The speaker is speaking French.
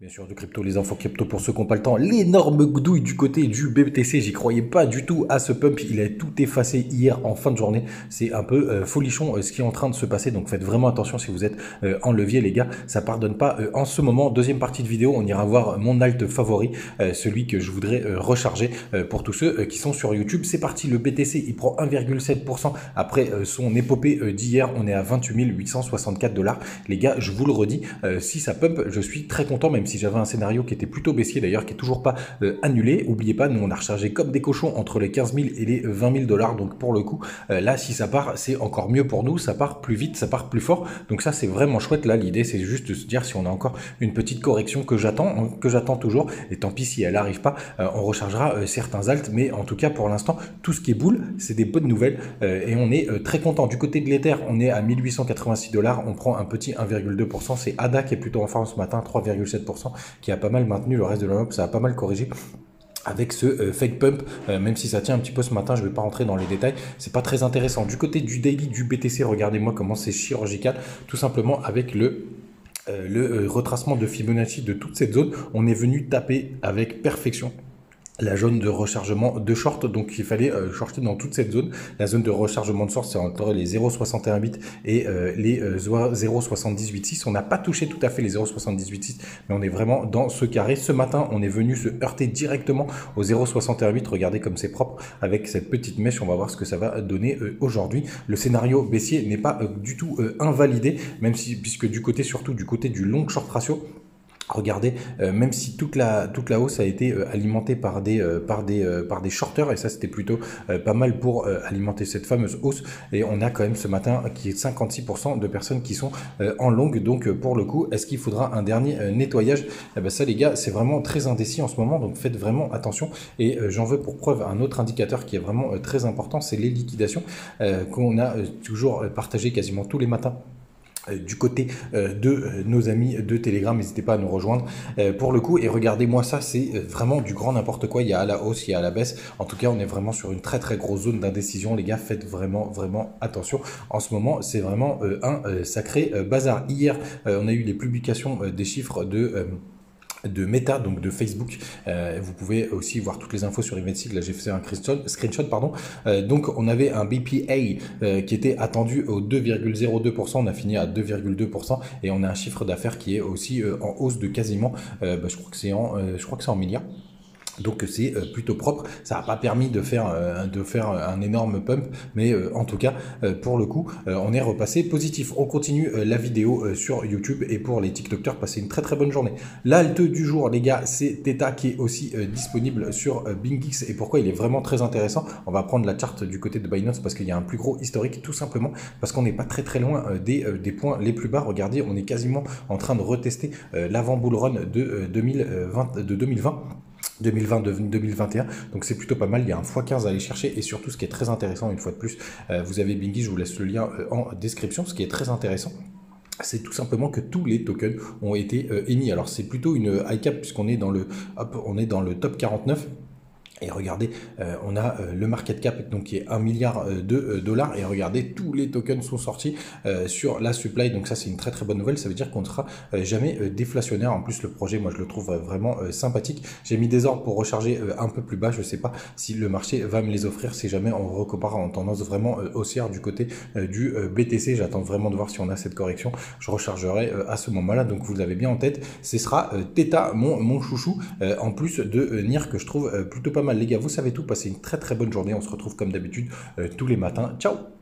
Bien sûr, de crypto, les infos crypto pour ceux qui n'ont pas le temps. L'énorme gdouille du côté du BTC, j'y croyais pas du tout à ce pump. Il a tout effacé hier en fin de journée. C'est un peu folichon ce qui est en train de se passer. Donc faites vraiment attention si vous êtes en levier, les gars. Ça pardonne pas en ce moment. Deuxième partie de vidéo, on ira voir mon alt favori, celui que je voudrais recharger pour tous ceux qui sont sur YouTube. C'est parti, le BTC, il prend 1,7% après son épopée d'hier. On est à 28 864 $. Les gars, je vous le redis, si ça pump, je suis très content, même si j'avais un scénario qui était plutôt baissier d'ailleurs, qui est toujours pas annulé. Oubliez pas, nous on a rechargé comme des cochons entre les 15 000 et les 20 000 $. Donc pour le coup, là si ça part, c'est encore mieux pour nous. Ça part plus vite, ça part plus fort. Donc ça c'est vraiment chouette. Là l'idée c'est juste de se dire si on a encore une petite correction que j'attends toujours. Et tant pis si elle n'arrive pas, on rechargera certains alts. Mais en tout cas pour l'instant, tout ce qui est boule, c'est des bonnes nouvelles. Et on est très content. Du côté de l'Ether, on est à 1886 $. On prend un petit 1,2%. C'est ADA qui est plutôt en forme ce matin, 3,7%. Qui a pas mal maintenu le reste de la map, ça a pas mal corrigé avec ce fake pump, même si ça tient un petit peu ce matin, je ne vais pas rentrer dans les détails, c'est pas très intéressant. Du côté du daily du BTC, regardez-moi comment c'est chirurgical, tout simplement avec le retracement de Fibonacci de toute cette zone, on est venu taper avec perfection la zone de rechargement de short, donc il fallait shorter dans toute cette zone. La zone de rechargement de short, c'est entre les 0,618 et les 0,786. On n'a pas touché tout à fait les 0,786, mais on est vraiment dans ce carré. Ce matin, on est venu se heurter directement au 0,618. Regardez comme c'est propre avec cette petite mèche. On va voir ce que ça va donner aujourd'hui. Le scénario baissier n'est pas du tout invalidé, même si, puisque surtout du côté du long short ratio, regardez, même si toute la hausse a été alimentée par des shorters, et ça c'était plutôt pas mal pour alimenter cette fameuse hausse, et on a quand même ce matin qui est 56% de personnes qui sont en longue. Donc pour le coup, est-ce qu'il faudra un dernier nettoyage? Eh ben ça les gars, c'est vraiment très indécis en ce moment, donc faites vraiment attention. Et j'en veux pour preuve un autre indicateur qui est vraiment très important, c'est les liquidations qu'on a toujours partagé quasiment tous les matins du côté de nos amis de Telegram. N'hésitez pas à nous rejoindre pour le coup. Et regardez-moi ça, c'est vraiment du grand n'importe quoi. Il y a à la hausse, il y a à la baisse. En tout cas, on est vraiment sur une très très grosse zone d'indécision. Les gars, faites vraiment attention. En ce moment, c'est vraiment un sacré bazar. Hier, on a eu les publications des chiffres de Meta, donc de Facebook. Vous pouvez aussi voir toutes les infos sur Invincible. Là, j'ai fait un screenshot, pardon. Donc, on avait un BPA qui était attendu au 2,02%. On a fini à 2,2% et on a un chiffre d'affaires qui est aussi en hausse de quasiment, je crois que c'est en milliards. Donc c'est plutôt propre, ça n'a pas permis de faire un énorme pump, mais en tout cas pour le coup on est repassé positif. On continue la vidéo sur YouTube, et pour les TikTokers, passez une très très bonne journée. L'alt du jour les gars, c'est Theta qui est aussi disponible sur BingX. Et pourquoi il est vraiment très intéressant? On va prendre la charte du côté de Binance parce qu'il y a un plus gros historique, tout simplement parce qu'on n'est pas très très loin des points les plus bas. Regardez, on est quasiment en train de retester l'avant bull run de 2020-2021, donc c'est plutôt pas mal. Il y a un x15 à aller chercher, et surtout ce qui est très intéressant, une fois de plus, vous avez Bingy, je vous laisse le lien en description. Ce qui est très intéressant, c'est tout simplement que tous les tokens ont été émis. Alors c'est plutôt une high cap puisqu'on est dans le top 49. Et regardez, on a le market cap donc qui est 1 milliard de dollars. Et regardez, tous les tokens sont sortis sur la supply. Donc ça, c'est une très très bonne nouvelle. Ça veut dire qu'on ne sera jamais déflationnaire. En plus, le projet, moi, je le trouve vraiment sympathique. J'ai mis des ordres pour recharger un peu plus bas. Je ne sais pas si le marché va me les offrir. Si jamais on recompare en tendance vraiment haussière du côté du BTC, j'attends vraiment de voir si on a cette correction. Je rechargerai à ce moment-là. Donc vous l'avez bien en tête. Ce sera Theta, mon chouchou, en plus de NIR, que je trouve plutôt pas mal. Les gars, vous savez tout, passez une très très bonne journée. On se retrouve comme d'habitude tous les matins. Ciao!